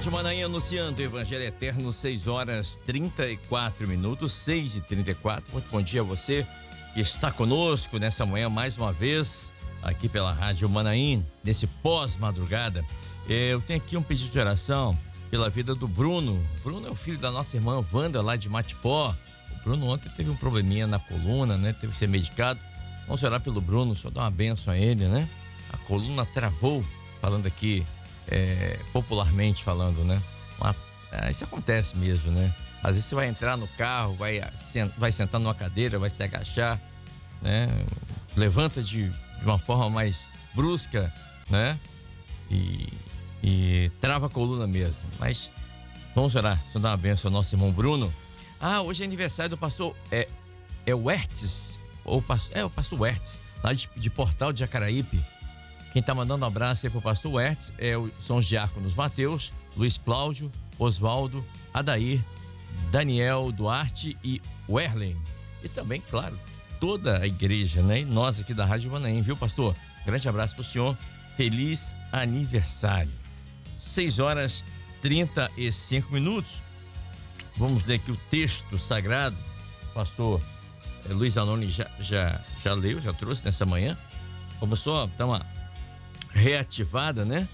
Rádio Manaim anunciando o Evangelho Eterno, 6h34, 6h34. Muito bom dia a você que está conosco nessa manhã mais uma vez, aqui pela Rádio Manaim, nesse pós-madrugada. Eu tenho aqui um pedido de oração pela vida do Bruno. Bruno é o filho da nossa irmã Wanda, lá de Matipó. O Bruno ontem teve um probleminha na coluna, né? Teve que ser medicado. Vamos orar pelo Bruno, só dar uma bênção a ele, né? A coluna travou, falando aqui, popularmente falando, né? Isso acontece mesmo, né? Às vezes você vai entrar no carro, vai sentar numa cadeira, vai se agachar, né? Levanta de uma forma mais brusca, né? E trava a coluna mesmo. Mas vamos orar, só dar uma bênção ao nosso irmão Bruno. Hoje é aniversário do pastor Wertz, o pastor Wertz, lá de Portal de Jacaraípe. Quem tá mandando um abraço aí pro pastor Wertz são os diáconos Mateus, Luiz Cláudio, Oswaldo, Adair, Daniel Duarte e Werlen. E também, claro, toda a igreja, né? E nós aqui da Rádio Manaim, viu, pastor? Grande abraço pro senhor. Feliz aniversário. 6h35. Vamos ler aqui o texto sagrado. O pastor Luiz Anoni já leu, já trouxe nessa manhã. Vamos só dar uma reativada, né?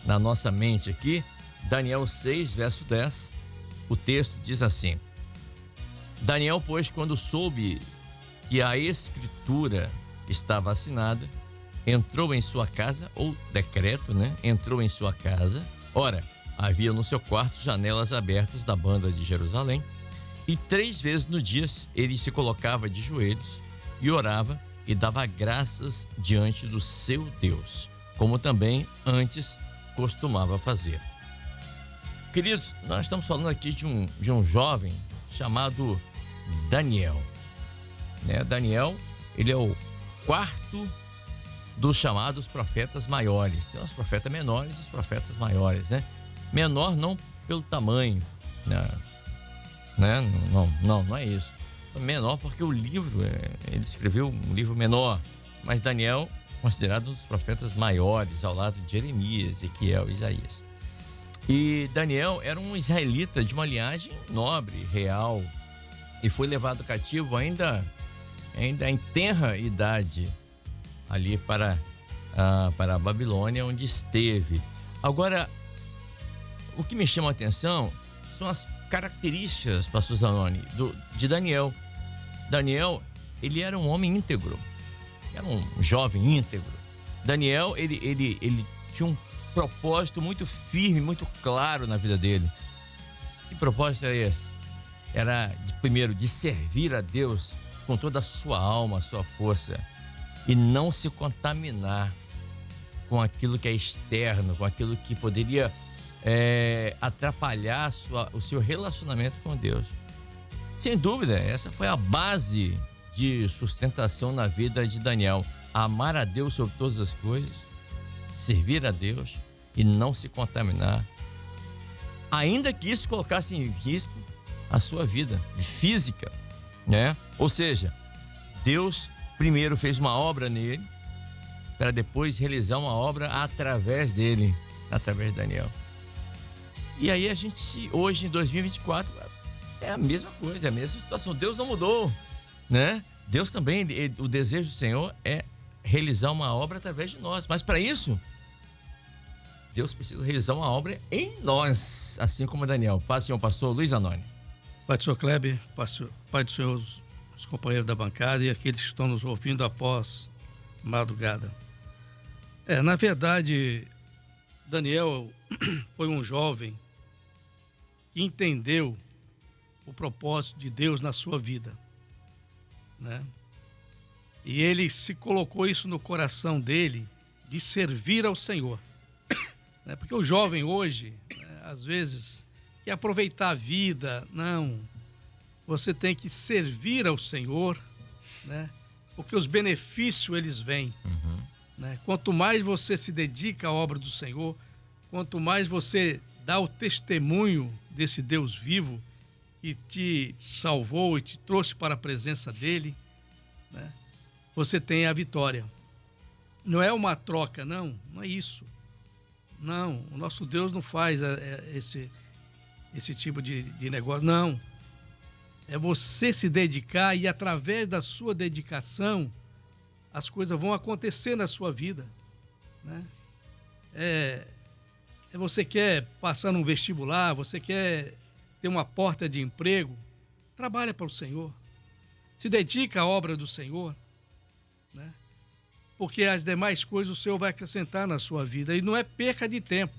Na nossa mente aqui. Daniel 6, verso 10. O texto diz assim: Daniel, pois, quando soube que a escritura estava assinada, entrou em sua casa, ou decreto, né? Entrou em sua casa. Ora, havia no seu quarto janelas abertas da banda de Jerusalém, e 3 vezes no dia ele se colocava de joelhos e orava e dava graças diante do seu Deus, como também antes costumava fazer. Queridos, nós estamos falando aqui de um jovem chamado Daniel, né? Daniel, ele é o quarto dos chamados profetas maiores. Tem os profetas menores e os profetas maiores, né? Menor não pelo tamanho, né? Não é isso. Menor porque o livro, ele escreveu um livro menor, mas Daniel considerado um dos profetas maiores, ao lado de Jeremias, Ezequiel, Isaías. E Daniel era um israelita de uma linhagem nobre, real, e foi levado cativo ainda em tenra idade ali para a Babilônia, onde esteve. Agora, o que me chama a atenção são as características, pastor Zanoni, de Daniel. Daniel, ele era um homem íntegro, era um jovem íntegro. Daniel, ele tinha um propósito muito firme, muito claro na vida dele. Que propósito era esse? Era, primeiro, de servir a Deus com toda a sua alma, a sua força, e não se contaminar com aquilo que é externo, com aquilo que poderia atrapalhar o seu relacionamento com Deus. Sem dúvida, essa foi a base de sustentação na vida de Daniel. Amar a Deus sobre todas as coisas, servir a Deus e não se contaminar, ainda que isso colocasse em risco a sua vida física, né? Ou seja, Deus primeiro fez uma obra nele para depois realizar uma obra através dele, através de Daniel. E aí a gente, hoje em 2024, é a mesma coisa, é a mesma situação. Deus não mudou, né? Deus também, o desejo do Senhor é realizar uma obra através de nós. Mas para isso, Deus precisa realizar uma obra em nós, assim como Daniel. Paz, Senhor pastor Luiz Anoni. Pai do Senhor Kleber, Pai do Senhor, os companheiros da bancada e aqueles que estão nos ouvindo após madrugada. Na verdade, Daniel foi um jovem que entendeu o propósito de Deus na sua vida, né? E ele se colocou isso no coração dele, de servir ao Senhor, né? Porque o jovem hoje, né, às vezes, quer aproveitar a vida. Não, você tem que servir ao Senhor, né? Porque os benefícios eles vêm, né? Quanto mais você se dedica à obra do Senhor, quanto mais você dá o testemunho desse Deus vivo que te salvou e te trouxe para a presença dele, né, você tem a vitória. Não é uma troca, não é isso. Não, o nosso Deus não faz esse tipo de negócio, não. É você se dedicar e através da sua dedicação as coisas vão acontecer na sua vida, né? Você quer passar num vestibular, você quer ter uma porta de emprego, trabalha para o Senhor, se dedica à obra do Senhor, né? Porque as demais coisas o Senhor vai acrescentar na sua vida e não é perca de tempo.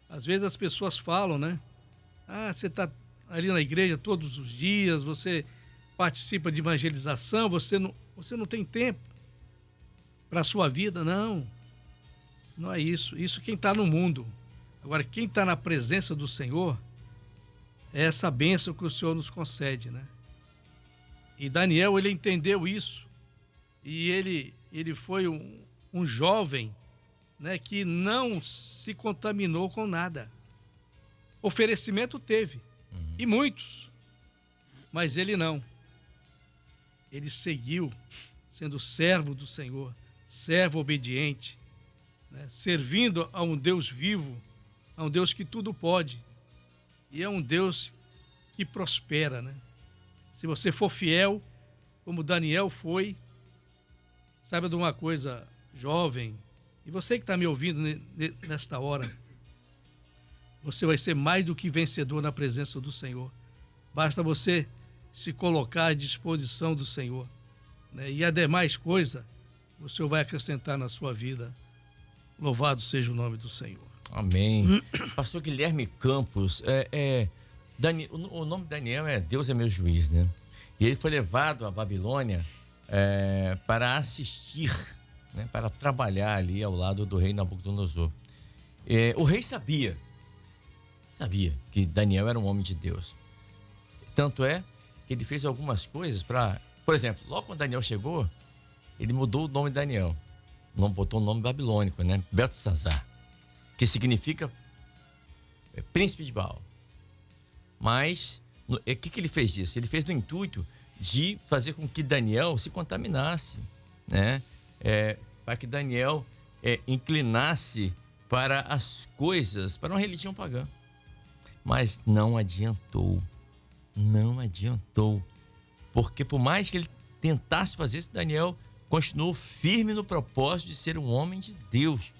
Às vezes as pessoas falam, né? Você está ali na igreja todos os dias, você participa de evangelização, você não tem tempo para a sua vida. Não é isso. Isso quem está no mundo. Agora, quem está na presença do Senhor, é essa bênção que o Senhor nos concede, né? E Daniel, ele entendeu isso. E ele foi um jovem, né, que não se contaminou com nada. Oferecimento teve, e muitos, mas ele não. Ele seguiu sendo servo do Senhor, servo obediente, né, servindo a um Deus vivo, a um Deus que tudo pode, e é um Deus que prospera, né? Se você for fiel, como Daniel foi, saiba de uma coisa, jovem, e você que está me ouvindo nesta hora, você vai ser mais do que vencedor na presença do Senhor. Basta você se colocar à disposição do Senhor, né? E a demais coisa, o Senhor vai acrescentar na sua vida. Louvado seja o nome do Senhor. Amém. Pastor Guilherme Campos, o nome de Daniel é Deus é meu juiz, né? E ele foi levado à Babilônia para assistir, né? Para trabalhar ali ao lado do rei Nabucodonosor. O rei sabia que Daniel era um homem de Deus. Tanto é que ele fez algumas coisas para... Por exemplo, logo quando Daniel chegou, ele mudou o nome de Daniel. Não botou o nome babilônico, né? Beltesazar, que significa príncipe de Baal. Mas, o que ele fez isso? Ele fez no intuito de fazer com que Daniel se contaminasse, né? Para que Daniel inclinasse para as coisas, para uma religião pagã. Mas não adiantou. Porque por mais que ele tentasse fazer isso, Daniel continuou firme no propósito de ser um homem de Deus.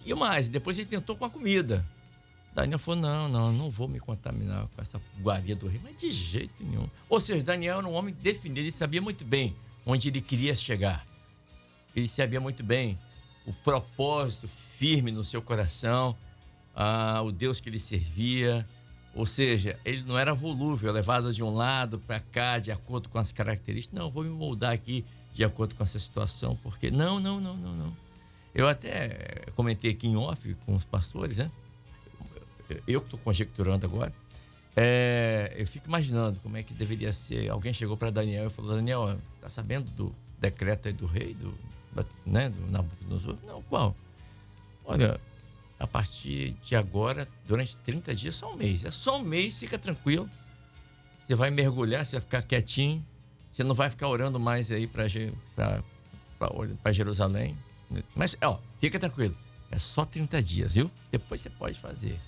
E mais, depois ele tentou com a comida. Daniel falou, não vou me contaminar com essa iguaria do rei, mas de jeito nenhum. Ou seja, Daniel era um homem definido, ele sabia muito bem onde ele queria chegar. Ele sabia muito bem o propósito firme no seu coração, o Deus que ele servia. Ou seja, ele não era volúvel, levado de um lado para cá, de acordo com as características. Não, vou me moldar aqui de acordo com essa situação, porque não. Eu até comentei aqui em off com os pastores, né? Eu que estou conjecturando agora, eu fico imaginando como é que deveria ser. Alguém chegou para Daniel e falou, Daniel, tá sabendo do decreto aí do rei, do Nabucodonosor? Não, qual? Olha, a partir de agora, durante 30 dias, só um mês. É só um mês, fica tranquilo. Você vai mergulhar, você vai ficar quietinho. Você não vai ficar orando mais aí para Jerusalém. Mas, fica tranquilo. É só 30 dias, viu? Depois você pode fazer.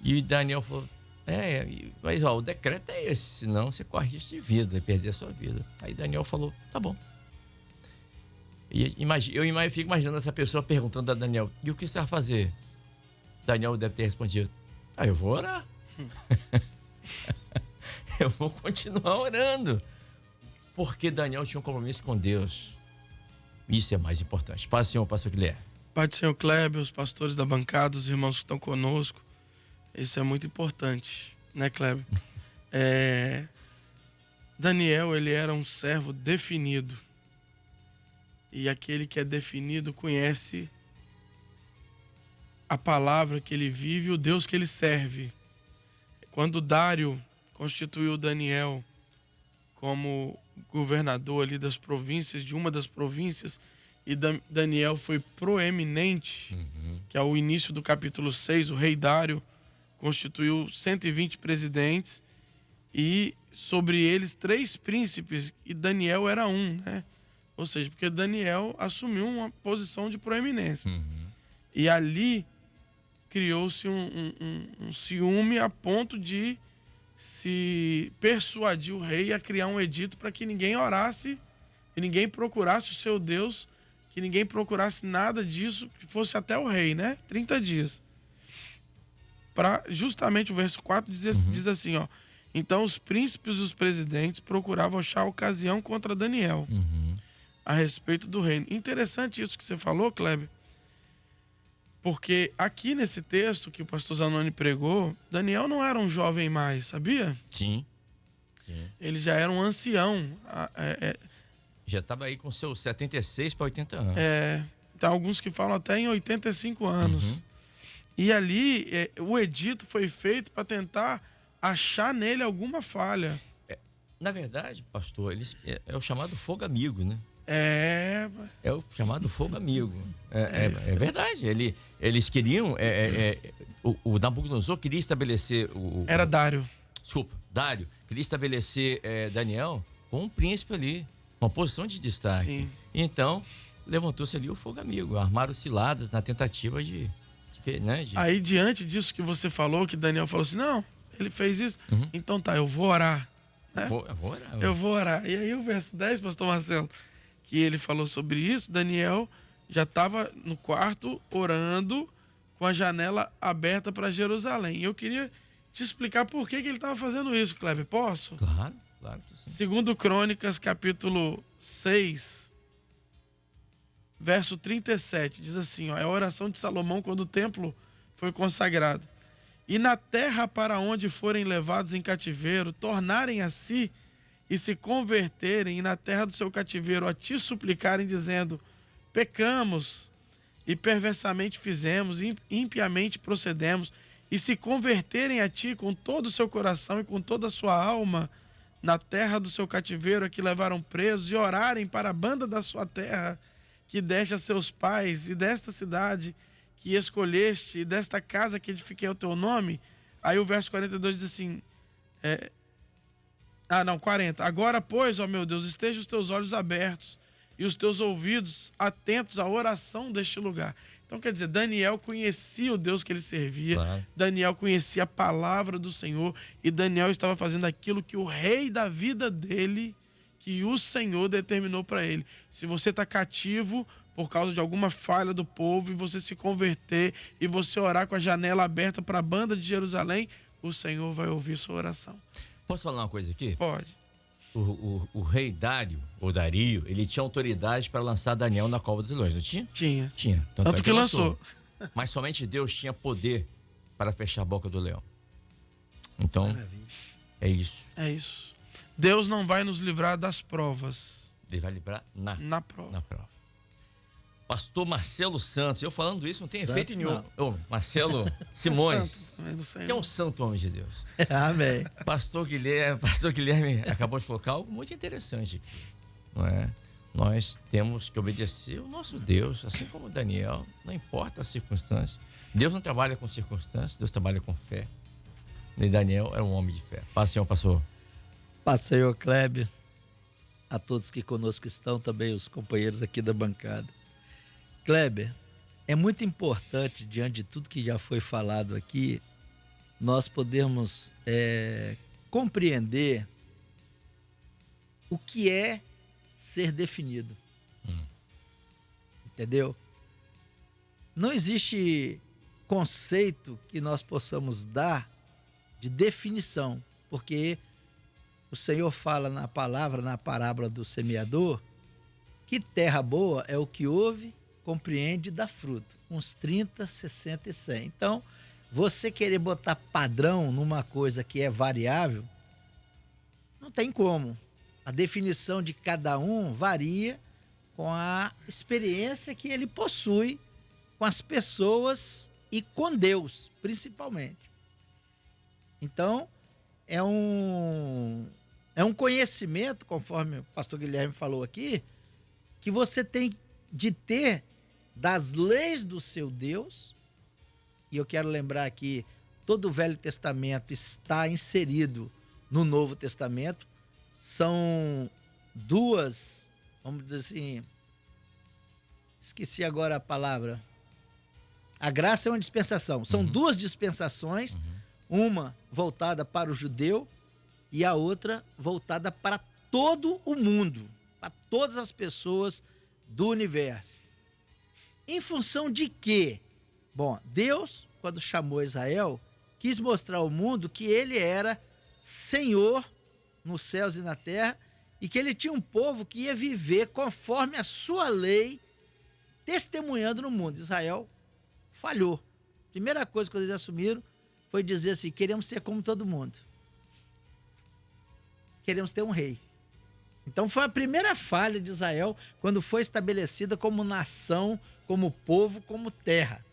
E Daniel falou, mas o decreto é esse, senão você corre risco de vida, de perder a sua vida. Aí Daniel falou, tá bom. E eu fico imaginando essa pessoa perguntando a Daniel, e o que você vai fazer? Daniel deve ter respondido, eu vou orar. Eu vou continuar orando. Porque Daniel tinha um compromisso com Deus. Isso é mais importante. Paz do Senhor, pastor Guilherme. Pai do Senhor Kleber, os pastores da bancada, os irmãos que estão conosco. Isso é muito importante, né, Kleber? Daniel, ele era um servo definido. E aquele que é definido conhece a palavra que ele vive e o Deus que ele serve. Quando Dário constituiu Daniel como governador ali das províncias, de uma das províncias, e Daniel foi proeminente, que ao início do capítulo 6, o rei Dário constituiu 120 presidentes e sobre eles 3 príncipes, e Daniel era um, né? Ou seja, porque Daniel assumiu uma posição de proeminência. E ali criou-se um ciúme a ponto de se persuadir o rei a criar um edito para que ninguém orasse e ninguém procurasse o seu Deus, que ninguém procurasse nada disso, que fosse até o rei, né? 30 dias. Justamente o verso 4 diz assim, ó. Então os príncipes e os presidentes procuravam achar ocasião contra Daniel a respeito do reino. Interessante isso que você falou, Kleber, porque aqui nesse texto que o pastor Zanoni pregou, Daniel não era um jovem mais, sabia? Sim. Ele já era um ancião. Já estava aí com seus 76 para 80 anos. Tem alguns que falam até em 85 anos. E ali, o edito foi feito para tentar achar nele alguma falha. Na verdade, pastor, é o chamado fogo amigo, né? É o chamado fogo amigo. É verdade. Eles queriam. O Nabucodonosor queria estabelecer. Era Dário. Desculpa, Dário. Queria estabelecer Daniel com um príncipe ali, uma posição de destaque. Sim. Então, levantou-se ali o fogo amigo. Armaram ciladas na tentativa de. Aí, diante disso que você falou, que Daniel falou assim: não, ele fez isso. Então tá, eu vou orar. Né? Eu vou orar. E aí, o verso 10, pastor Marcelo, que ele falou sobre isso, Daniel já estava no quarto orando com a janela aberta para Jerusalém. E eu queria te explicar por que ele estava fazendo isso, Kleber. Posso? Claro que sim. Segundo Crônicas, capítulo 6, verso 37, diz assim, ó, é a oração de Salomão quando o templo foi consagrado. E na terra para onde forem levados em cativeiro, tornarem a si e se converterem, e na terra do seu cativeiro a ti suplicarem, dizendo, pecamos e perversamente fizemos, impiamente procedemos, e se converterem a ti com todo o seu coração e com toda a sua alma, na terra do seu cativeiro a que levaram presos, e orarem para a banda da sua terra, que deste a seus pais, e desta cidade que escolheste, e desta casa que edifiquei o teu nome. Aí o verso 42 diz assim, 40. Agora, pois, ó meu Deus, estejam os teus olhos abertos e os teus ouvidos atentos à oração deste lugar. Então, quer dizer, Daniel conhecia o Deus que ele servia, claro. Daniel conhecia a palavra do Senhor, e Daniel estava fazendo aquilo que o rei da vida dele, que o Senhor determinou para ele. Se você está cativo por causa de alguma falha do povo, e você se converter, e você orar com a janela aberta para a banda de Jerusalém, o Senhor vai ouvir sua oração. Posso falar uma coisa aqui? Pode. O rei Dário, ou Dario, ele tinha autoridade para lançar Daniel na cova dos leões, não tinha? Tinha. Tinha. Tanto que lançou. Mas somente Deus tinha poder para fechar a boca do leão. Então, é isso. É isso. Deus não vai nos livrar das provas. Ele vai livrar na prova. Na prova. Pastor Marcelo Santos, eu falando isso não tem efeito nenhum. Marcelo Simões, que é um santo homem de Deus. Amém. Pastor Guilherme acabou de colocar algo muito interessante aqui, não é? Nós temos que obedecer o nosso Deus, assim como Daniel, não importa a circunstância. Deus não trabalha com circunstâncias, Deus trabalha com fé. E Daniel era um homem de fé. Paz, Senhor, pastor. Paz, Senhor Kleber, a todos que conosco estão, também os companheiros aqui da bancada. Kleber, é muito importante, diante de tudo que já foi falado aqui, nós podermos compreender o que é ser definido. Entendeu? Não existe conceito que nós possamos dar de definição, porque o Senhor fala na palavra, na parábola do semeador, que terra boa é o que ouve, compreende e dá fruto, uns 30, 60 e 100. Então, você querer botar padrão numa coisa que é variável, não tem como. A definição de cada um varia com a experiência que ele possui com as pessoas e com Deus, principalmente. Então, é um conhecimento, conforme o pastor Guilherme falou aqui, que você tem de ter das leis do seu Deus. E eu quero lembrar aqui, todo o Velho Testamento está inserido no Novo Testamento. São duas, vamos dizer assim, esqueci agora a palavra, A graça é uma dispensação. São duas dispensações, uma voltada para o judeu e a outra voltada para todo o mundo, para todas as pessoas do universo. Em função de quê? Bom, Deus, quando chamou Israel, quis mostrar ao mundo que ele era Senhor nos céus e na terra e que ele tinha um povo que ia viver conforme a sua lei, testemunhando no mundo. Israel falhou. Primeira coisa que eles assumiram foi dizer assim: queremos ser como todo mundo. Queremos ter um rei. Então foi a primeira falha de Israel quando foi estabelecida como nação, como povo, como terra.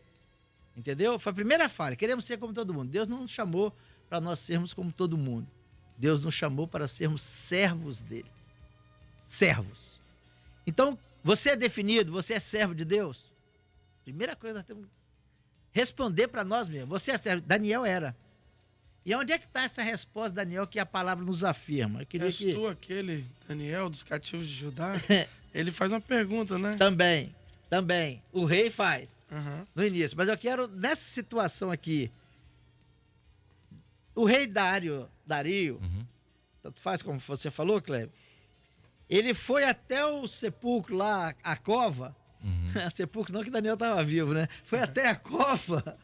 Entendeu? Foi a primeira falha. Queremos ser como todo mundo. Deus não nos chamou para nós sermos como todo mundo. Deus nos chamou para sermos servos dele. Servos. Então, você é definido, você é servo de Deus? Primeira coisa, nós temos que responder para nós mesmos. Você é servo. Daniel era. E onde é que está essa resposta, Daniel, que a palavra nos afirma? Eu queria que... tu, aquele Daniel dos cativos de Judá, ele faz uma pergunta, né? Também. O rei faz no início. Mas eu quero, nessa situação aqui, o rei Dario, tanto faz como você falou, Cleber, ele foi até o sepulcro lá, a cova. Sepulcro não, que Daniel estava vivo, né? Foi até a cova,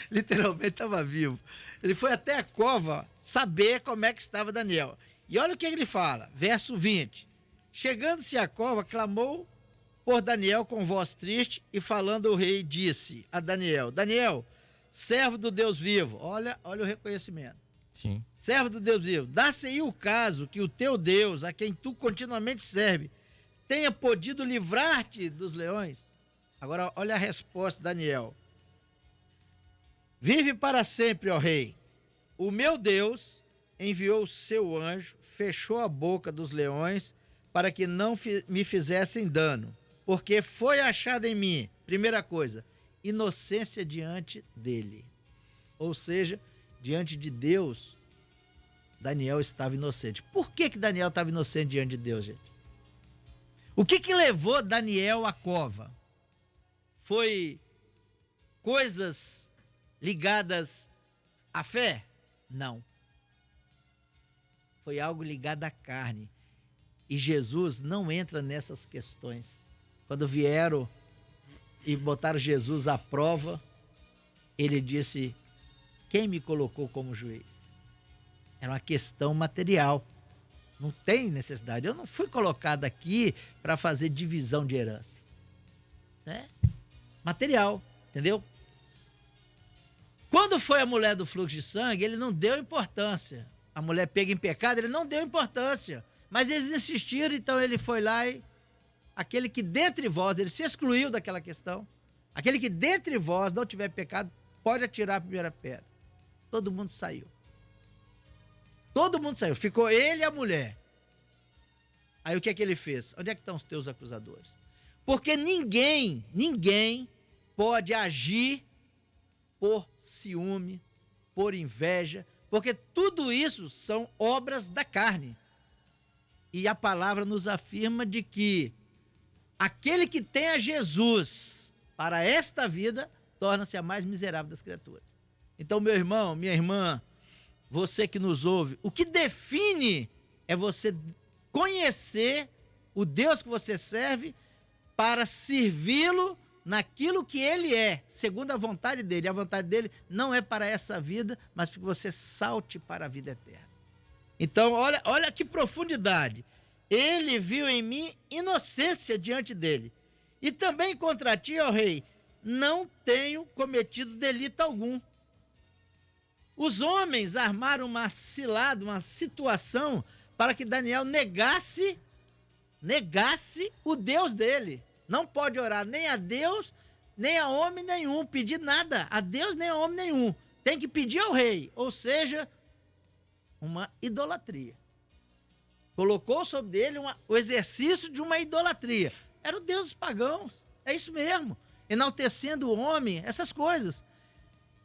literalmente estava vivo. Ele foi até a cova saber como é que estava Daniel. E olha o que ele fala, verso 20. Chegando-se à cova, clamou por Daniel com voz triste, e falando o rei disse a Daniel: Daniel, servo do Deus vivo. Olha o reconhecimento. Sim. Servo do Deus vivo, dá-se-aí o caso que o teu Deus, a quem tu continuamente serve, tenha podido livrar-te dos leões? Agora, olha a resposta de Daniel. Vive para sempre, ó rei. O meu Deus enviou o seu anjo, fechou a boca dos leões para que não me fizessem dano, porque foi achada em mim, primeira coisa, inocência diante dele. Ou seja, diante de Deus, Daniel estava inocente. Por que Daniel estava inocente diante de Deus, gente? O que levou Daniel à cova? Foi coisas ligadas à fé? Não. Foi algo ligado à carne. E Jesus não entra nessas questões. Quando vieram e botaram Jesus à prova, ele disse: quem me colocou como juiz? Era uma questão material. Não tem necessidade. Eu não fui colocado aqui para fazer divisão de herança. Isso é material, entendeu? Quando foi a mulher do fluxo de sangue, ele não deu importância. A mulher pega em pecado, ele não deu importância. Mas eles insistiram, então ele foi lá e aquele que dentre vós, ele se excluiu daquela questão. Aquele que dentre vós não tiver pecado, pode atirar a primeira pedra. Todo mundo saiu. Todo mundo saiu. Ficou ele e a mulher. Aí o que é que ele fez? Onde é que estão os teus acusadores? Porque ninguém pode agir por ciúme, por inveja, porque tudo isso são obras da carne. E a palavra nos afirma de que aquele que tem a Jesus para esta vida torna-se a mais miserável das criaturas. Então, meu irmão, minha irmã, você que nos ouve, o que define é você conhecer o Deus que você serve para servi-lo naquilo que ele é, segundo a vontade dele. A vontade dele não é para essa vida, mas para que você salte para a vida eterna. Então, olha que profundidade. Ele viu em mim inocência diante dele. E também contra ti, ó rei, não tenho cometido delito algum. Os homens armaram uma cilada, uma situação para que Daniel negasse o Deus dele. Não pode orar nem a Deus, nem a homem nenhum, pedir nada a Deus nem a homem nenhum. Tem que pedir ao rei, ou seja, uma idolatria. Colocou sobre ele o exercício de uma idolatria. Era o Deus dos pagãos, é isso mesmo. Enaltecendo o homem, essas coisas.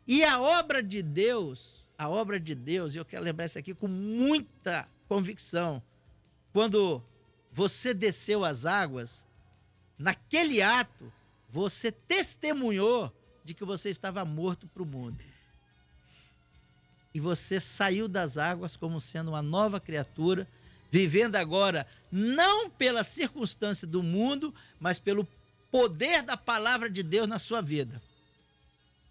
E a obra de Deus, e eu quero lembrar isso aqui com muita convicção, quando você desceu as águas, naquele ato, você testemunhou de que você estava morto para o mundo. E você saiu das águas como sendo uma nova criatura, vivendo agora não pela circunstância do mundo, mas pelo poder da palavra de Deus na sua vida.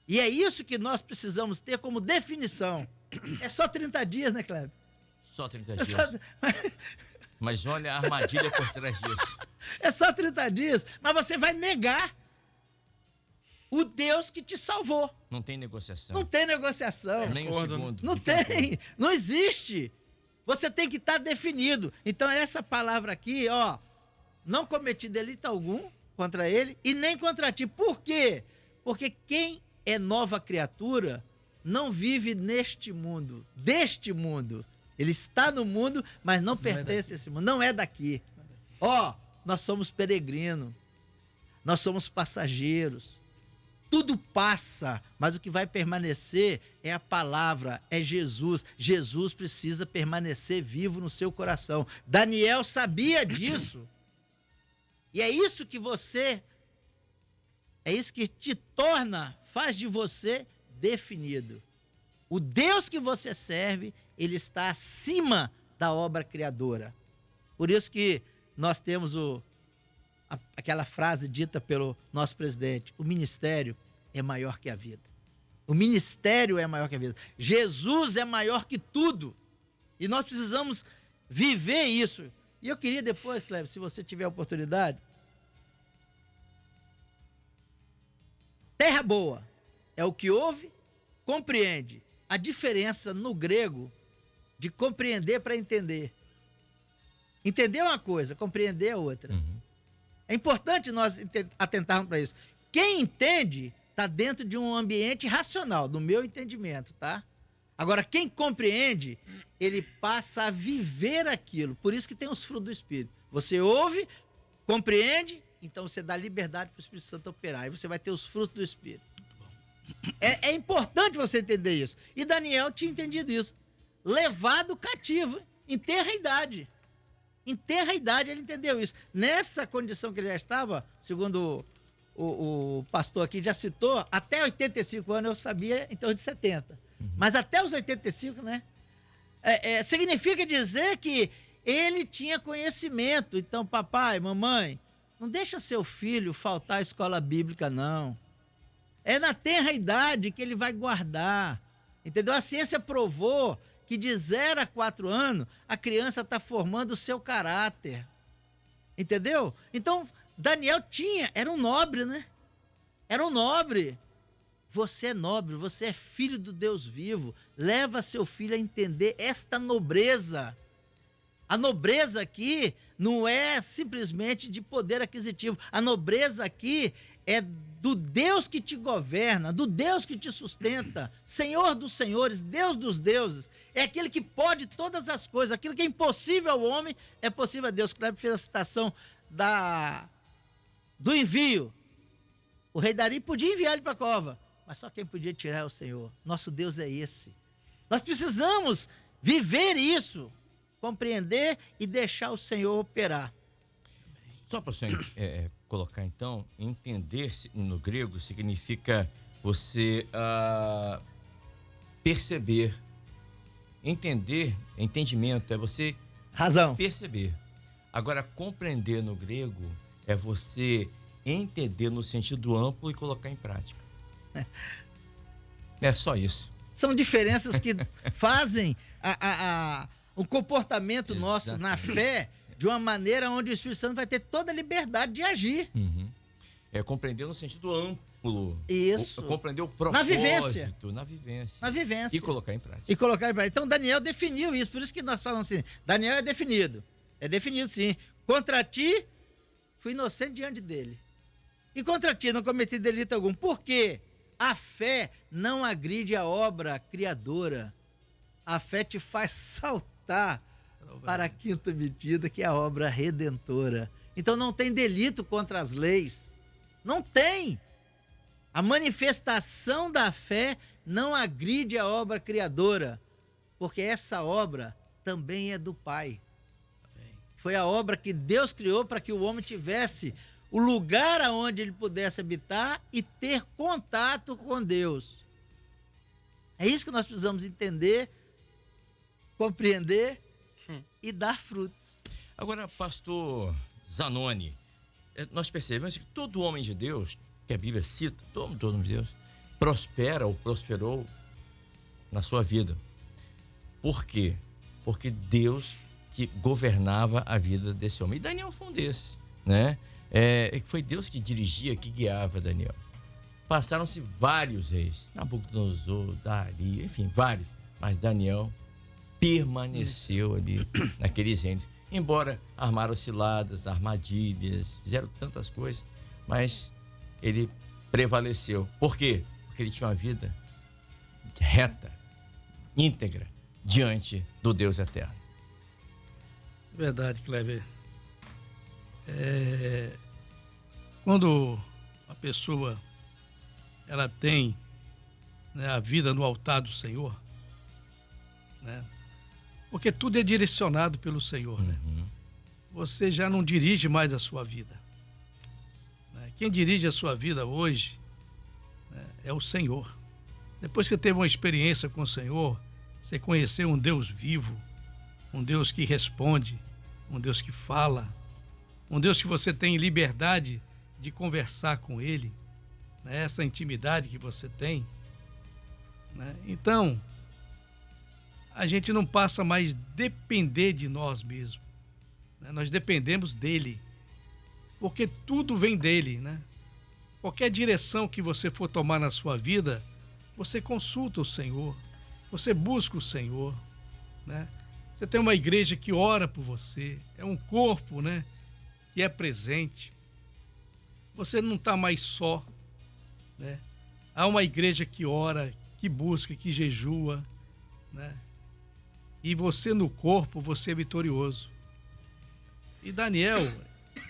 E é isso que nós precisamos ter como definição. É só 30 dias, né, Kleber? Só 30 dias. Mas olha a armadilha por trás disso. É só 30 dias, mas você vai negar o Deus que te salvou. Não tem negociação. Não tem negociação. Nem um segundo. Não tem, não existe. Você tem que estar definido. Então essa palavra aqui, ó, não cometi delito algum contra ele e nem contra ti. Por quê? Porque quem é nova criatura não vive neste mundo, deste mundo. Ele está no mundo, mas não pertence a esse mundo, não é daqui. Ó, nós somos peregrinos, nós somos passageiros. Tudo passa, mas o que vai permanecer é a palavra, é Jesus. Jesus precisa permanecer vivo no seu coração. Daniel sabia disso. E é isso que te torna, faz de você definido. O Deus que você serve, ele está acima da obra criadora. Por isso que nós temos aquela frase dita pelo nosso presidente: o ministério é maior que a vida. O ministério é maior que a vida. Jesus é maior que tudo. E nós precisamos viver isso. E eu queria depois, Cleber, se você tiver a oportunidade, terra boa é o que ouve, compreende. A diferença no grego de compreender para entender. Entender é uma coisa, compreender é outra. É importante nós atentarmos para isso. Quem entende está dentro de um ambiente racional, do meu entendimento, tá? Agora, quem compreende, ele passa a viver aquilo. Por isso que tem os frutos do Espírito. Você ouve, compreende, então você dá liberdade para o Espírito Santo operar. E você vai ter os frutos do Espírito. É importante você entender isso. E Daniel tinha entendido isso. Levado cativo, em tenra idade. Em tenra idade ele entendeu isso. Nessa condição que ele já estava, segundo o pastor aqui já citou, até 85 anos eu sabia em torno de 70. Mas até os 85, né? Significa dizer que ele tinha conhecimento. Então, papai, mamãe, não deixa seu filho faltar à escola bíblica, não. É na tenra idade que ele vai guardar. Entendeu? A ciência provou que de 0 a 4 anos a criança está formando o seu caráter. Entendeu? Então, Daniel era um nobre, né? Era um nobre. Você é nobre, você é filho do Deus vivo. Leva seu filho a entender esta nobreza. A nobreza aqui não é simplesmente de poder aquisitivo. A nobreza aqui é do Deus que te governa, do Deus que te sustenta, Senhor dos senhores, Deus dos deuses. É aquele que pode todas as coisas. Aquilo que é impossível ao homem é possível a Deus. Kleber fez a citação do envio. O rei Dario podia enviar ele para a cova, mas só quem podia tirar é o Senhor. Nosso Deus é esse. Nós precisamos viver isso, compreender e deixar o Senhor operar. Só para o senhor colocar então, entender no grego significa você perceber. Entendimento é você perceber. Agora, compreender no grego é você entender no sentido amplo e colocar em prática. É só isso. São diferenças que fazem o comportamento nosso na fé de uma maneira onde o Espírito Santo vai ter toda a liberdade de agir. É compreender no sentido amplo. Isso. Compreender o propósito. Na vivência. E colocar em prática. Então, Daniel definiu isso. Por isso que nós falamos assim, Daniel é definido. É definido, sim. Contra ti, fui inocente diante dele. E contra ti, não cometi delito algum. Por quê? A fé não agride a obra criadora. A fé te faz saltar para a quinta medida, que é a obra redentora. Então não tem delito contra as leis. Não tem. A manifestação da fé não agride a obra criadora, porque essa obra também é do Pai. Foi a obra que Deus criou para que o homem tivesse o lugar aonde ele pudesse habitar e ter contato com Deus. É isso que nós precisamos entender, compreender e dar frutos. Agora, pastor Zanoni, nós percebemos que todo homem de Deus, que a Bíblia cita, todo homem de Deus, prospera ou prosperou na sua vida. Por quê? Porque Deus que governava a vida desse homem. E Daniel foi um desses, né? Foi Deus que dirigia, que guiava Daniel. Passaram-se vários reis, Nabucodonosor, Dario, enfim, vários. Mas Daniel permaneceu ali naqueles reinos. Embora armaram ciladas, armadilhas, fizeram tantas coisas, mas ele prevaleceu. Por quê? Porque ele tinha uma vida reta, íntegra, diante do Deus eterno. Verdade, Kleber. Quando a pessoa ela tem, né, a vida no altar do Senhor, né? Porque tudo é direcionado pelo Senhor, né? Você já não dirige mais a sua vida, né? Quem dirige a sua vida hoje, né, é o Senhor. Depois que você teve uma experiência com o Senhor, você conheceu um Deus vivo, um Deus que responde, um Deus que fala, um Deus que você tem liberdade de conversar com Ele, né? Essa intimidade que você tem, né? Então, a gente não passa mais depender de nós mesmos, né? Nós dependemos dEle, porque tudo vem dEle, né? Qualquer direção que você for tomar na sua vida, você consulta o Senhor, você busca o Senhor, né? Você tem uma igreja que ora por você, é um corpo, né, que é presente. Você não está mais só, né? Há uma igreja que ora, que busca, que jejua, né? E você no corpo, você é vitorioso. E Daniel,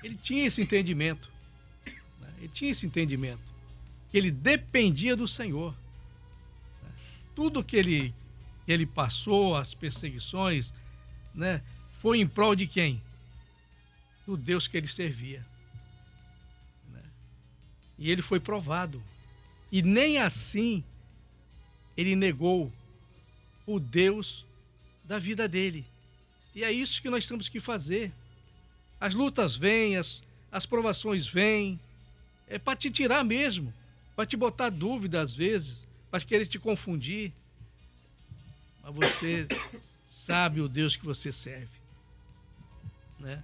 ele tinha esse entendimento, né? Ele tinha esse entendimento, que ele dependia do Senhor, né? Tudo que ele passou, as perseguições, né, foi em prol de quem? Do Deus que ele servia, né? E ele foi provado. E nem assim ele negou o Deus da vida dele. E é isso que nós temos que fazer. As lutas vêm, as provações vêm, é para te tirar mesmo, para te botar dúvida às vezes, para querer te confundir. Mas você sabe o Deus que você serve, né?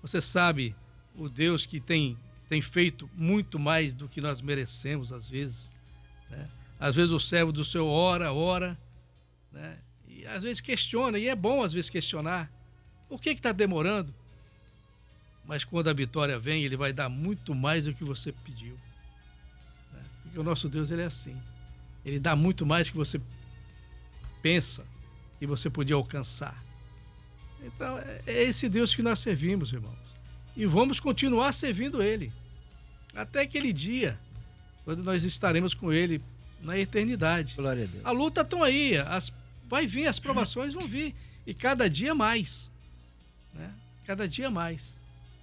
Você sabe o Deus que tem feito muito mais do que nós merecemos às vezes, né? Às vezes o servo do Senhor ora, né? E às vezes questiona, e é bom às vezes questionar. Por que está demorando? Mas quando a vitória vem, ele vai dar muito mais do que você pediu, né? Porque o nosso Deus, ele é assim. Ele dá muito mais do que você pensa que você podia alcançar. Então, é esse Deus que nós servimos, irmãos. E vamos continuar servindo Ele até aquele dia, quando nós estaremos com Ele na eternidade. Glória a Deus. A luta está aí, vai vir, as provações vão vir. E cada dia mais, né? Cada dia mais.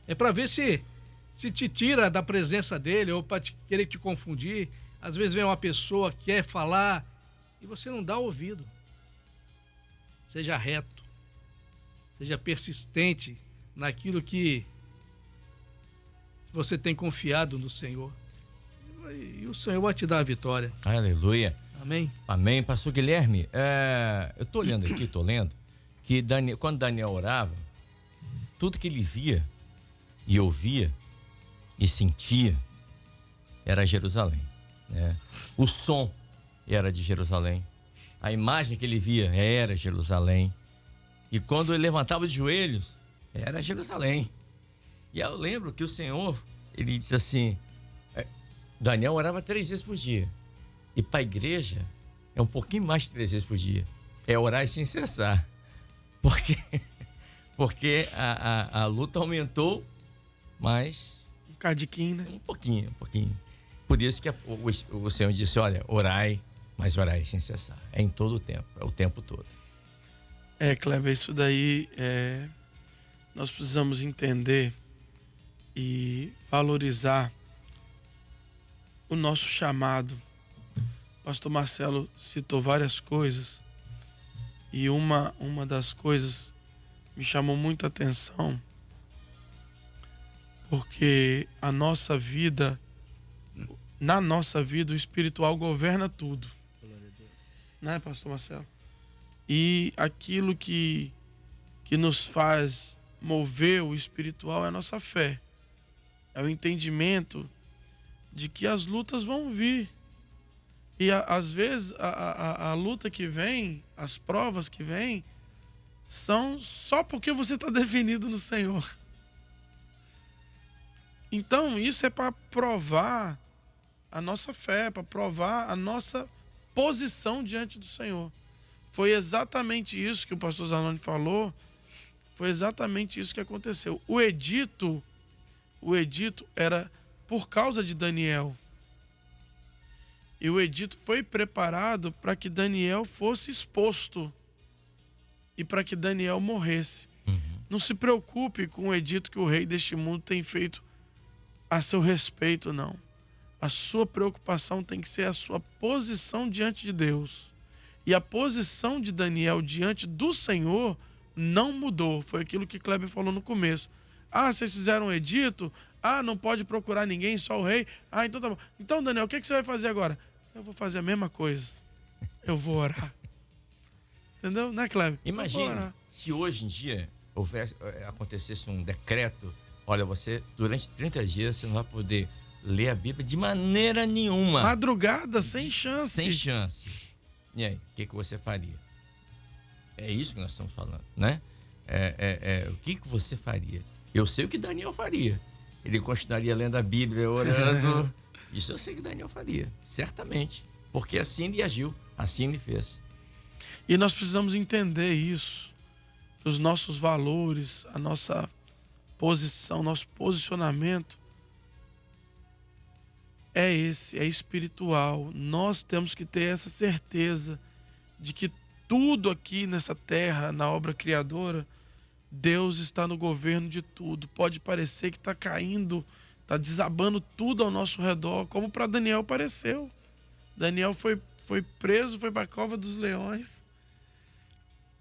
É para ver se te tira da presença dEle ou para querer te confundir. Às vezes vem uma pessoa que quer falar e você não dá ouvido. Seja reto, seja persistente naquilo que você tem confiado no Senhor. E o Senhor vai te dar a vitória. Aleluia. Amém? Amém. Pastor Guilherme, eu estou lendo aqui, que quando Daniel orava, tudo que ele via e ouvia e sentia era Jerusalém, né? O som era de Jerusalém. A imagem que ele via era Jerusalém. E quando ele levantava os joelhos, era Jerusalém. E eu lembro que o Senhor, ele disse assim, Daniel orava 3 vezes por dia. E para a igreja, é um pouquinho mais de 3 vezes por dia. É orar sem cessar. Porque a luta aumentou, mas... Um cadiquinho, né? Um pouquinho. Por isso que o Senhor disse, olha, orai, mas orai sem cessar. É em todo o tempo, é o tempo todo. Kleber, isso daí nós precisamos entender e valorizar o nosso chamado. Pastor Marcelo citou várias coisas e uma das coisas me chamou muita atenção, porque na nossa vida o espiritual governa tudo, né, Pastor Marcelo? E aquilo que nos faz mover o espiritual é a nossa fé, é o entendimento de que as lutas vão vir. E às vezes a luta que vem, as provas que vêm, são só porque você está definido no Senhor. Então isso é para provar a nossa fé, para provar a nossa posição diante do Senhor. Foi exatamente isso que o pastor Zanoni falou, foi exatamente isso que aconteceu. O edito era por causa de Daniel. E o edito foi preparado para que Daniel fosse exposto e para que Daniel morresse. Não se preocupe com o edito que o rei deste mundo tem feito a seu respeito, não. A sua preocupação tem que ser a sua posição diante de Deus. E a posição de Daniel diante do Senhor não mudou. Foi aquilo que Kleber falou no começo. Ah, vocês fizeram um edito? Ah, não pode procurar ninguém, só o rei. Ah, então tá bom. Então, Daniel, o que você vai fazer agora? Eu vou fazer a mesma coisa. Eu vou orar. Entendeu? Né, Kleber? Imagina se hoje em dia acontecesse um decreto: olha, você, durante 30 dias, você não vai poder ler a Bíblia de maneira nenhuma. Madrugada, sem chance. Sem chance. E aí, o que você faria? É isso que nós estamos falando, né? O que você faria? Eu sei o que Daniel faria. Ele continuaria lendo a Bíblia, orando. Isso eu sei que Daniel faria, certamente. Porque assim ele agiu, assim ele fez. E nós precisamos entender isso. Que os nossos valores, a nossa posição, nosso posicionamento é esse, é espiritual. Nós temos que ter essa certeza de que tudo aqui nessa terra, na obra criadora, Deus está no governo de tudo. Pode parecer que está caindo, está desabando tudo ao nosso redor, como para Daniel pareceu. Daniel foi preso, foi para a cova dos leões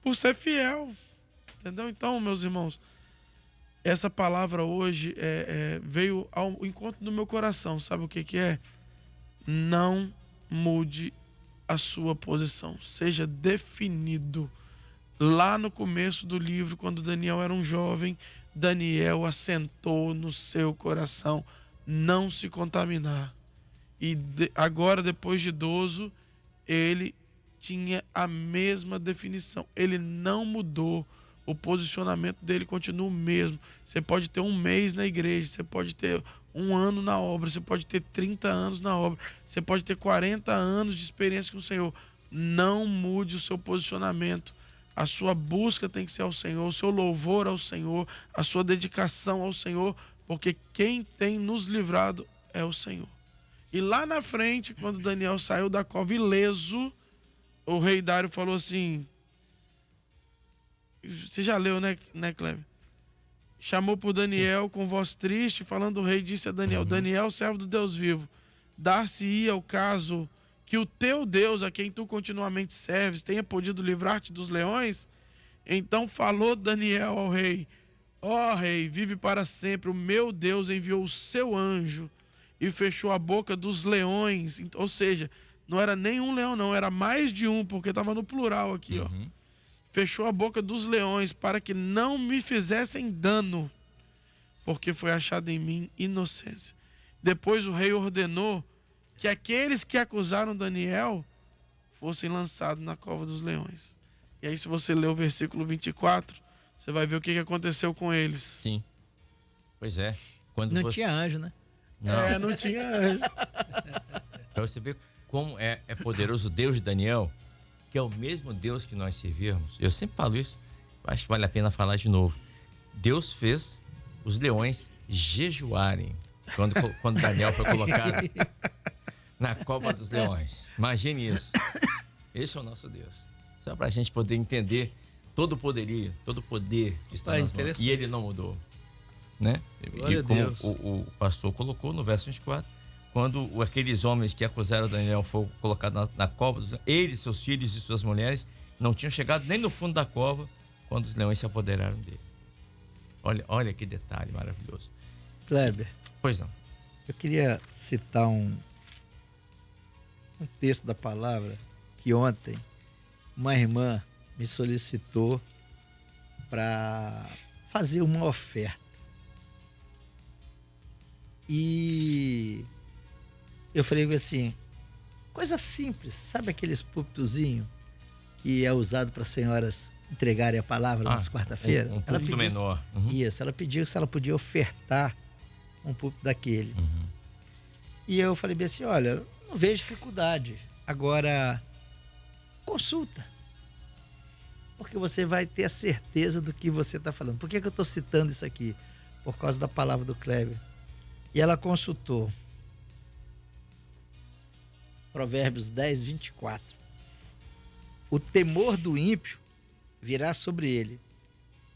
por ser fiel. Entendeu? Então, meus irmãos, essa palavra hoje veio ao encontro do meu coração. Sabe o que é? Não mude a sua posição. Seja definido. Lá no começo do livro, quando Daniel era um jovem, Daniel assentou no seu coração não se contaminar. E agora, depois de idoso, ele tinha a mesma definição. Ele não mudou. O posicionamento dele continua o mesmo. Você pode ter um mês na igreja, você pode ter um ano na obra, você pode ter 30 anos na obra, você pode ter 40 anos de experiência com o Senhor. Não mude o seu posicionamento. A sua busca tem que ser ao Senhor, o seu louvor ao Senhor, a sua dedicação ao Senhor, porque quem tem nos livrado é o Senhor. E lá na frente, quando Daniel saiu da cova ileso, o rei Dário falou assim... Você já leu, né, Cleber? Chamou por Daniel com voz triste, falando: o rei disse a Daniel: Daniel, servo do Deus vivo, dar-se-ia o caso que o teu Deus, a quem tu continuamente serves, tenha podido livrar-te dos leões? Então falou Daniel ao rei: ó rei, vive para sempre, o meu Deus enviou o seu anjo e fechou a boca dos leões. Ou seja, não era nem um leão não, era mais de um, porque estava no plural aqui, ó. Fechou a boca dos leões para que não me fizessem dano, porque foi achado em mim inocência. Depois o rei ordenou que aqueles que acusaram Daniel fossem lançados na cova dos leões. E aí, se você ler o versículo 24, você vai ver o que aconteceu com eles. Sim. Pois é. Não tinha anjo, né? Não. Não tinha anjo. Para você ver como é poderoso o Deus de Daniel, que é o mesmo Deus que nós servimos. Eu sempre falo isso, acho que vale a pena falar de novo. Deus fez os leões jejuarem quando Daniel foi colocado na cova dos leões. Imagine isso. Esse é o nosso Deus. Só para a gente poder entender todo o poder que está nas mãos. E ele não mudou. né? Glória E a como Deus. o pastor colocou no verso 24, quando aqueles homens que acusaram Daniel foram colocados na cova, eles, seus filhos e suas mulheres não tinham chegado nem no fundo da cova quando os leões se apoderaram dele. Olha que detalhe maravilhoso. Kleber, Pois não. eu queria citar um texto da palavra que ontem uma irmã me solicitou para fazer uma oferta. E eu falei assim, coisa simples, sabe aqueles púlpitozinho que é usado para senhoras entregarem a palavra nas quarta-feira? Um púlpito menor. Uhum. Isso, ela pediu se ela podia ofertar um púlpito daquele. Uhum. E eu falei bem assim, olha, não vejo dificuldade. Agora, consulta. Porque você vai ter a certeza do que você está falando. Por que eu estou citando isso aqui? Por causa da palavra do Kleber. E ela consultou Provérbios 10, 24. O temor do ímpio virá sobre ele,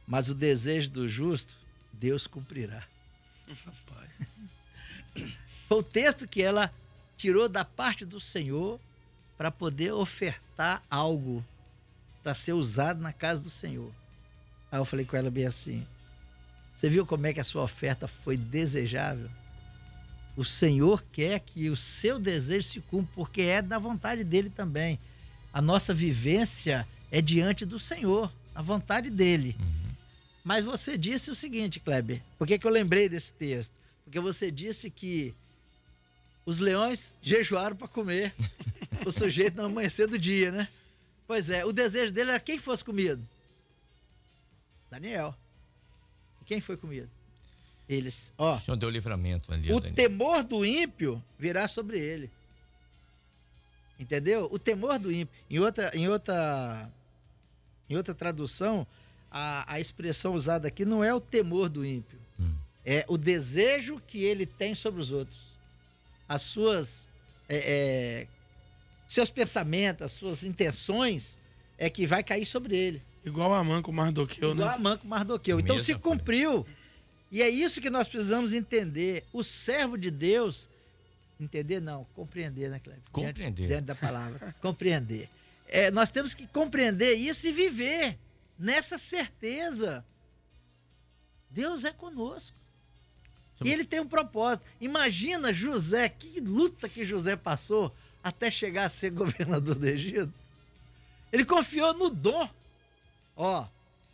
mas o desejo do justo Deus cumprirá. Rapaz. Foi o texto que ela tirou da parte do Senhor para poder ofertar algo para ser usado na casa do Senhor. Aí eu falei com ela bem assim, você viu como é que a sua oferta foi desejável? O Senhor quer que o seu desejo se cumpra, porque é da vontade dele também. A nossa vivência é diante do Senhor, a vontade dele. Uhum. Mas você disse o seguinte, Kleber, por que eu lembrei desse texto? Porque você disse que os leões jejuaram para comer o sujeito no amanhecer do dia, né? Pois é, o desejo dele era quem fosse comido? Daniel. E quem foi comido? Eles. Ó, O Senhor deu livramento ali. o Daniel. temor do ímpio virá sobre ele. Entendeu? O temor do ímpio. Em outra tradução, a expressão usada aqui não é o temor do ímpio. É o desejo que ele tem sobre os outros. As suas... seus pensamentos, as suas intenções é que vai cair sobre ele. Igual a Amã com Mardoqueu, Igual né? a Amã com Mardoqueu. Então se Mesma coisa. cumpriu. E é isso que nós precisamos entender. O servo de Deus, entender não, compreender, né, Cleber? Compreender. Diante da palavra, compreender. Nós temos que compreender isso e viver nessa certeza. Deus é conosco. E ele tem um propósito. Imagina José, que luta que José passou até chegar a ser governador do Egito. Ele confiou no dom. Ó,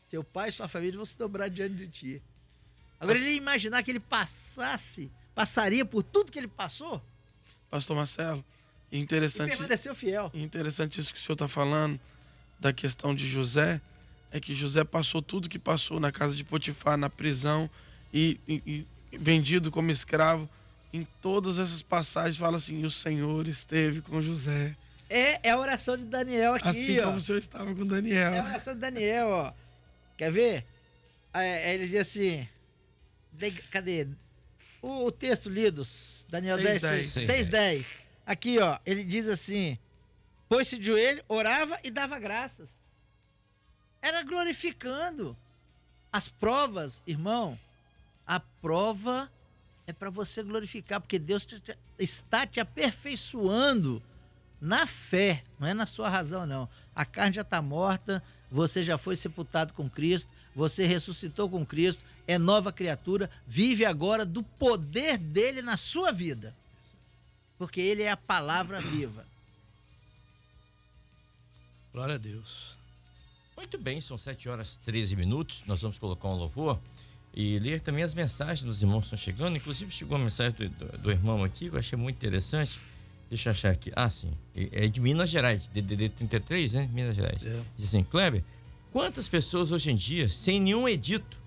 seu pai e sua família vão se dobrar diante de ti. Agora ele ia imaginar que ele passaria por tudo que ele passou Pastor Marcelo, e interessante, permaneceu fiel. interessante isso que o senhor está falando, da questão de José, é que José passou tudo que passou na casa de Potifar, na prisão, e vendido como escravo. Em todas essas passagens fala assim, e o Senhor esteve com José. É a oração de Daniel aqui, Assim ó. como o senhor estava com Daniel. É a oração de Daniel, ó. Quer ver? Ele diz assim... Cadê? O texto lido, Daniel 6:10. Aqui, ó, ele diz assim: pôs-se de joelho, orava e dava graças. Era glorificando. As provas, irmão, a prova é para você glorificar, porque Deus está te aperfeiçoando na fé, não é na sua razão, não. A carne já está morta, você já foi sepultado com Cristo, você ressuscitou com Cristo, é nova criatura, vive agora do poder dele na sua vida. Porque ele é a palavra viva. Glória a Deus. Muito bem, são 7h13. Nós vamos colocar um louvor e ler também as mensagens dos irmãos que estão chegando. Inclusive chegou a mensagem do irmão aqui, que eu achei muito interessante. Deixa eu achar aqui. Ah, sim. É de Minas Gerais, DDD 33, né? Minas Gerais. É. Diz assim, Kleber, quantas pessoas hoje em dia, sem nenhum edito,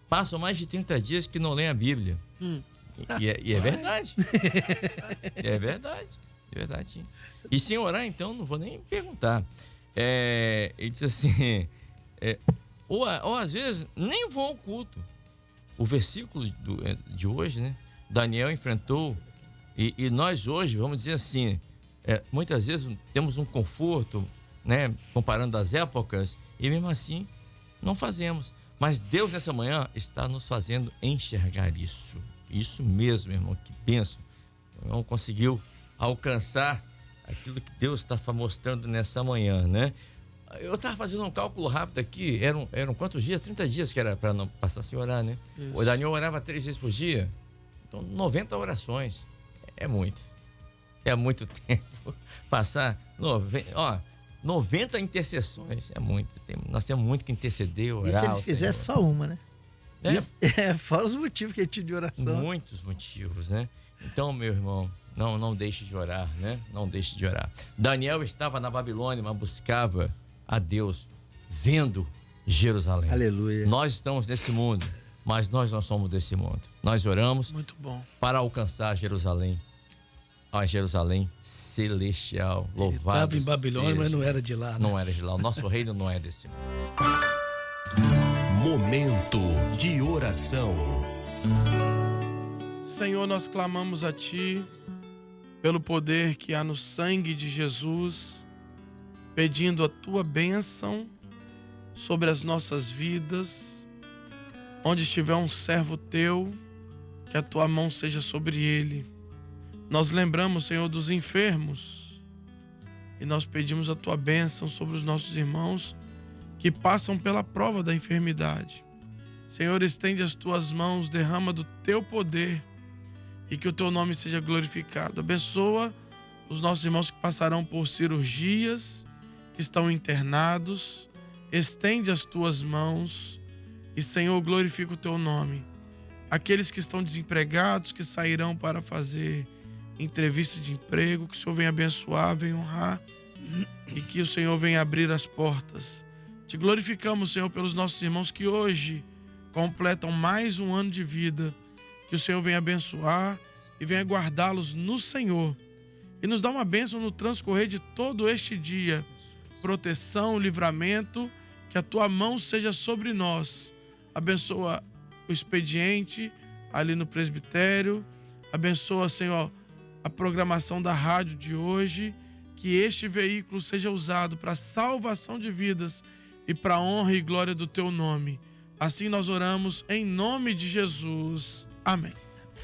passam mais de 30 dias que não leem a Bíblia? E é verdade. É verdade. É verdade, sim. E sem orar, então, não vou nem perguntar. Ele diz assim, ou às vezes nem vou ao culto. O versículo de hoje, né? Daniel enfrentou, e nós hoje, vamos dizer assim, muitas vezes temos um conforto, né? Comparando as épocas, e mesmo assim não fazemos. Mas Deus nessa manhã está nos fazendo enxergar isso. Isso mesmo, irmão, que bênção. Não conseguiu alcançar aquilo que Deus está mostrando nessa manhã, né? Eu estava fazendo um cálculo rápido aqui, eram quantos dias? 30 dias que era para não passar sem orar, né? Isso. O Daniel orava 3 vezes por dia, então 90 orações, é muito tempo. Passar, 90 intercessões, é muito, nós temos muito que interceder, orar. E se ele fizer só uma, né? Isso, fora os motivos que ele tinha de oração. Muitos motivos, né? Então, meu irmão, não deixe de orar, né? Não deixe de orar. Daniel estava na Babilônia, mas buscava a Deus, vendo Jerusalém. Aleluia. Nós estamos nesse mundo, mas nós não somos desse mundo. Nós oramos muito bom para alcançar Jerusalém. A Jerusalém celestial. Louvado estava em Babilônia, seja. Mas não era de lá, né? Não era de lá. O nosso reino não é desse mundo. Momento de oração. Senhor, nós clamamos a Ti pelo poder que há no sangue de Jesus, pedindo a Tua bênção sobre as nossas vidas. Onde estiver um servo Teu, que a Tua mão seja sobre ele. Nós lembramos, Senhor, dos enfermos e nós pedimos a Tua bênção sobre os nossos irmãos que passam pela prova da enfermidade. Senhor, estende as Tuas mãos, derrama do Teu poder e que o Teu nome seja glorificado. Abençoa os nossos irmãos que passarão por cirurgias, que estão internados. Estende as Tuas mãos e, Senhor, glorifica o Teu nome. Aqueles que estão desempregados, que sairão para fazer entrevista de emprego, que o Senhor venha abençoar, venha honrar e que o Senhor venha abrir as portas. Te glorificamos, Senhor, pelos nossos irmãos que hoje completam mais um ano de vida. Que o Senhor venha abençoar e venha guardá-los no Senhor. E nos dá uma bênção no transcorrer de todo este dia. Proteção, livramento, que a Tua mão seja sobre nós. Abençoa o expediente ali no presbitério. Abençoa, Senhor, a programação da rádio de hoje. Que este veículo seja usado para a salvação de vidas e para a honra e glória do Teu nome. Assim nós oramos em nome de Jesus. Amém.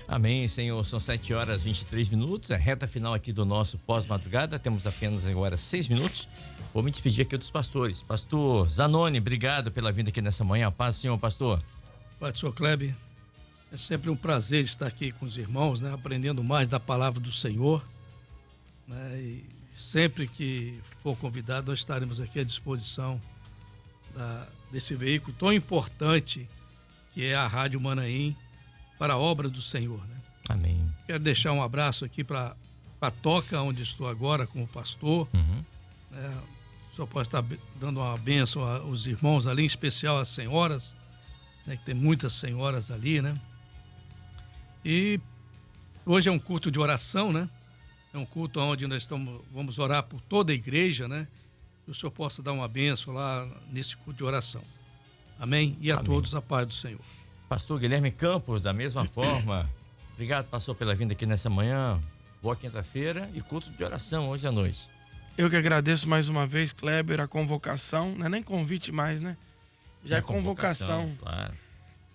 Amém, Senhor. São 7h23, a reta final aqui do nosso pós-madrugada. Temos apenas agora 6 minutos. Vou me despedir aqui dos pastores. Pastor Zanoni, obrigado pela vinda aqui nessa manhã. Paz, Senhor, pastor. Pai do Senhor Kleber, é sempre um prazer estar aqui com os irmãos, né? Aprendendo mais da palavra do Senhor, né? E sempre que for convidado, nós estaremos aqui à disposição desse veículo tão importante que é a Rádio Manaim para a obra do Senhor, né? Amém. Quero deixar um abraço aqui para a Toca, onde estou agora como pastor. Né? Só pode estar dando uma bênção aos irmãos ali, em especial às senhoras, né? Que tem muitas senhoras ali, né? E hoje é um culto de oração, né? É um culto onde nós vamos orar por toda a igreja, né? Que o Senhor possa dar uma bênção lá nesse culto de oração. Amém? E a Amém. todos a paz do Senhor. Pastor Guilherme Campos, da mesma forma. Obrigado, pastor, pela vinda aqui nessa manhã. Boa quinta-feira e culto de oração hoje à noite. Eu que agradeço mais uma vez, Kleber, a convocação. Não é nem convite mais, né? Já é convocação. Claro.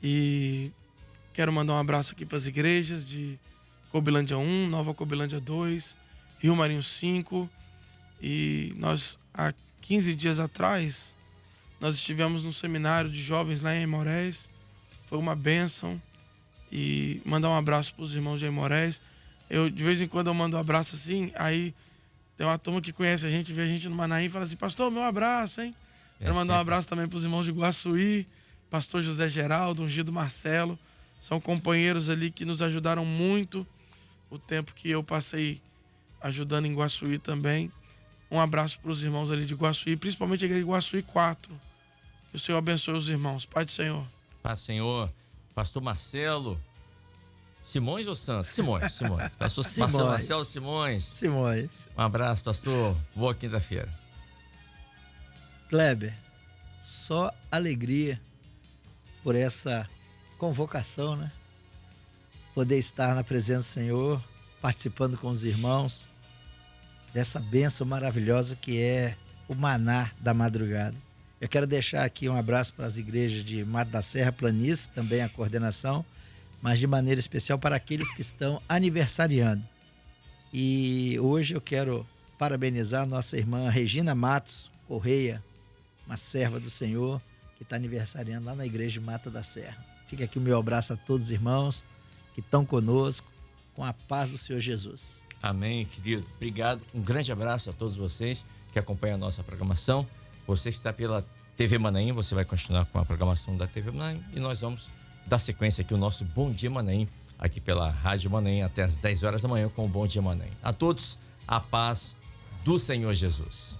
E quero mandar um abraço aqui para as igrejas de Cobilândia 1, Nova Cobilândia 2, Rio Marinho 5. E nós, há 15 dias atrás, nós estivemos num seminário de jovens lá em Aimorés. Foi uma bênção. E mandar um abraço para os irmãos de Aimorés. Eu, de vez em quando, eu mando um abraço assim, aí tem uma turma que conhece a gente, vê a gente no Manaim e fala assim: pastor, meu abraço, hein? Quero mandar um abraço também para os irmãos de Guaçuí, pastor José Geraldo, ungido Marcelo. São companheiros ali que nos ajudaram muito o tempo que eu passei ajudando em Guaçuí também. Um abraço para os irmãos ali de Guaçuí, principalmente a igreja de Guaçuí 4. Que o Senhor abençoe os irmãos. Pai do Senhor. Paz, Senhor. Pastor Marcelo Simões ou Santos? Simões. Pastor Marcelo Simões. Um abraço, pastor. Boa quinta-feira. Kleber, só alegria por essa convocação, né? Poder estar na presença do Senhor, participando com os irmãos dessa bênção maravilhosa que é o maná da madrugada. Eu quero deixar aqui um abraço para as igrejas de Mato da Serra, Planície, também a coordenação, mas de maneira especial para aqueles que estão aniversariando. E hoje eu quero parabenizar a nossa irmã Regina Matos Correia, uma serva do Senhor, que está aniversariando lá na igreja de Mata da Serra. Fica aqui o meu abraço a todos os irmãos que estão conosco, com a paz do Senhor Jesus. Amém, querido. Obrigado. Um grande abraço a todos vocês que acompanham a nossa programação. Você que está pela TV Manaim, você vai continuar com a programação da TV Manaim e nós vamos dar sequência aqui o nosso Bom Dia Manaim, aqui pela Rádio Manaim até às 10 horas da manhã com o Bom Dia Manaim. A todos, a paz do Senhor Jesus.